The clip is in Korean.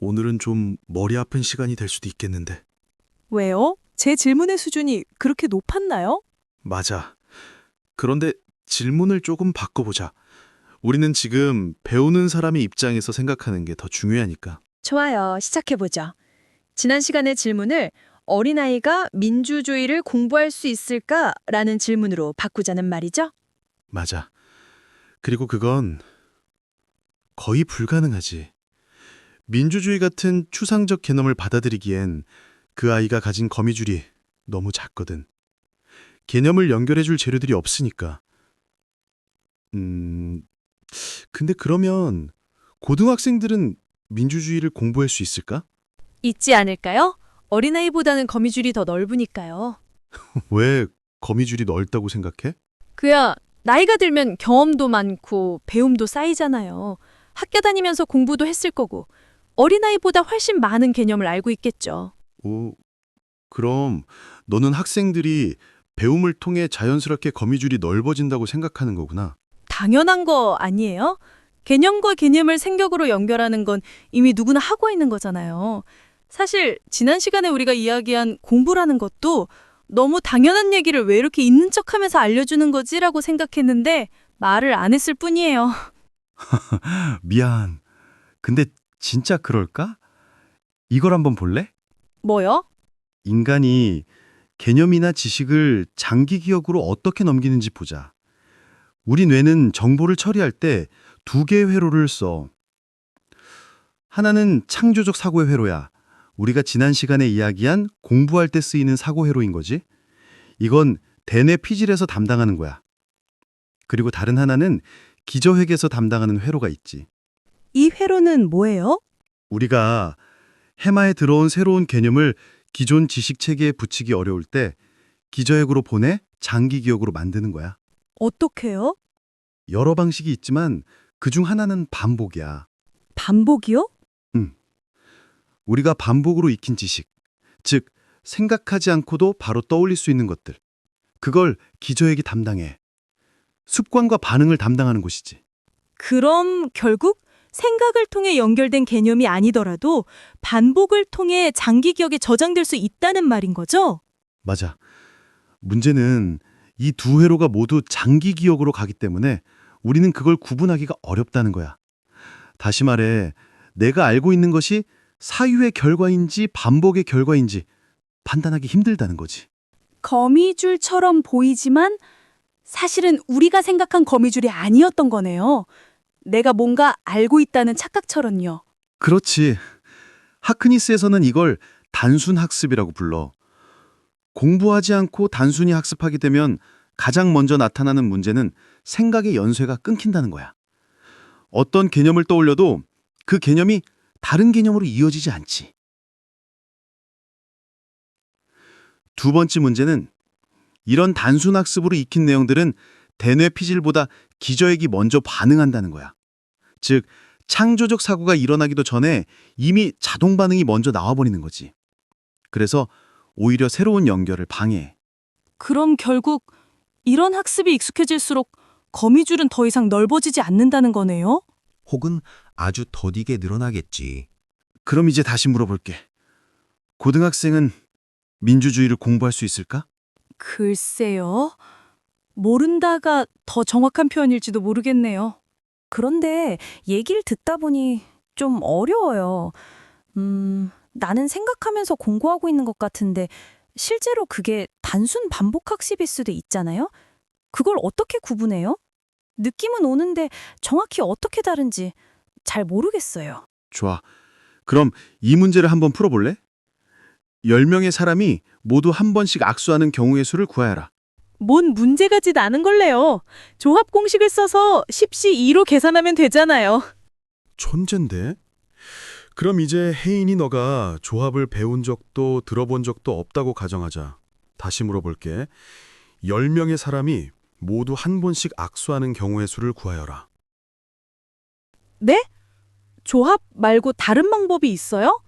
오늘은 좀 머리 아픈 시간이 될 수도 있겠는데. 왜요? 제 질문의 수준이 그렇게 높았나요? 맞아. 그런데 질문을 조금 바꿔보자. 우리는 지금 배우는 사람의 입장에서 생각하는 게 더 중요하니까. 좋아요. 시작해보죠. 지난 시간의 질문을 어린아이가 민주주의를 공부할 수 있을까라는 질문으로 바꾸자는 말이죠. 맞아. 그리고 그건 거의 불가능하지. 민주주의 같은 추상적 개념을 받아들이기엔 그 아이가 가진 거미줄이 너무 작거든. 개념을 연결해줄 재료들이 없으니까. 근데 그러면 고등학생들은 민주주의를 공부할 수 있을까? 있지 않을까요? 어린아이보다는 거미줄이 더 넓으니까요. 왜 거미줄이 넓다고 생각해? 그야 나이가 들면 경험도 많고 배움도 쌓이잖아요. 학교 다니면서 공부도 했을 거고 어린아이보다 훨씬 많은 개념을 알고 있겠죠. 오, 그럼 너는 학생들이 배움을 통해 자연스럽게 거미줄이 넓어진다고 생각하는 거구나. 당연한 거 아니에요? 개념과 개념을 생격으로 연결하는 건 이미 누구나 하고 있는 거잖아요. 사실 지난 시간에 우리가 이야기한 공부라는 것도 너무 당연한 얘기를 왜 이렇게 있는 척하면서 알려주는 거지라고 생각했는데 말을 안 했을 뿐이에요. 미안. 근데 진짜 그럴까? 이걸 한번 볼래? 뭐요? 인간이 개념이나 지식을 장기 기억으로 어떻게 넘기는지 보자. 우리 뇌는 정보를 처리할 때 두 개의 회로를 써. 하나는 창조적 사고의 회로야. 우리가 지난 시간에 이야기한 공부할 때 쓰이는 사고 회로인 거지. 이건 대뇌 피질에서 담당하는 거야. 그리고 다른 하나는 기저회계에서 담당하는 회로가 있지. 이 회로는 뭐예요? 우리가 해마에 들어온 새로운 개념을 기존 지식 체계에 붙이기 어려울 때 기저핵으로 보내 장기 기억으로 만드는 거야. 어떻게요? 여러 방식이 있지만 그중 하나는 반복이야. 반복이요? 우리가 반복으로 익힌 지식, 즉 생각하지 않고도 바로 떠올릴 수 있는 것들. 그걸 기저핵이 담당해. 습관과 반응을 담당하는 곳이지. 그럼 결국 생각을 통해 연결된 개념이 아니더라도 반복을 통해 장기 기억에 저장될 수 있다는 말인 거죠? 맞아. 문제는 이 두 회로가 모두 장기 기억으로 가기 때문에 우리는 그걸 구분하기가 어렵다는 거야. 다시 말해, 내가 알고 있는 것이 사유의 결과인지 반복의 결과인지 판단하기 힘들다는 거지. 거미줄처럼 보이지만 사실은 우리가 생각한 거미줄이 아니었던 거네요. 내가 뭔가 알고 있다는 착각처럼요. 그렇지. 하크니스에서는 이걸 단순 학습이라고 불러. 공부하지 않고 단순히 학습하게 되면 가장 먼저 나타나는 문제는 생각의 연쇄가 끊긴다는 거야. 어떤 개념을 떠올려도 그 개념이 다른 개념으로 이어지지 않지. 두 번째 문제는 이런 단순 학습으로 익힌 내용들은 대뇌 피질보다 기저핵이 먼저 반응한다는 거야. 즉, 창조적 사고가 일어나기도 전에 이미 자동 반응이 먼저 나와버리는 거지. 그래서 오히려 새로운 연결을 방해해. 그럼 결국 이런 학습이 익숙해질수록 거미줄은 더 이상 넓어지지 않는다는 거네요? 혹은 아주 더디게 늘어나겠지. 그럼 이제 다시 물어볼게. 고등학생은 민주주의를 공부할 수 있을까? 글쎄요. 모른다가 더 정확한 표현일지도 모르겠네요. 그런데 얘기를 듣다 보니 좀 어려워요. 나는 생각하면서 공부하고 있는 것 같은데 실제로 그게 단순 반복 학습일 수도 있잖아요? 그걸 어떻게 구분해요? 느낌은 오는데 정확히 어떻게 다른지 잘 모르겠어요. 좋아. 그럼 이 문제를 한번 풀어볼래? 10명의 사람이 모두 한 번씩 악수하는 경우의 수를 구하여라. 뭔 문제가 지 않은 걸래요. 조합 공식을 써서 10시 2로 계산하면 되잖아요. 천잰데? 그럼 이제 혜인이 너가 조합을 배운 적도 들어본 적도 없다고 가정하자. 다시 물어볼게. 10명의 사람이 모두 한 번씩 악수하는 경우의 수를 구하여라. 네? 조합 말고 다른 방법이 있어요?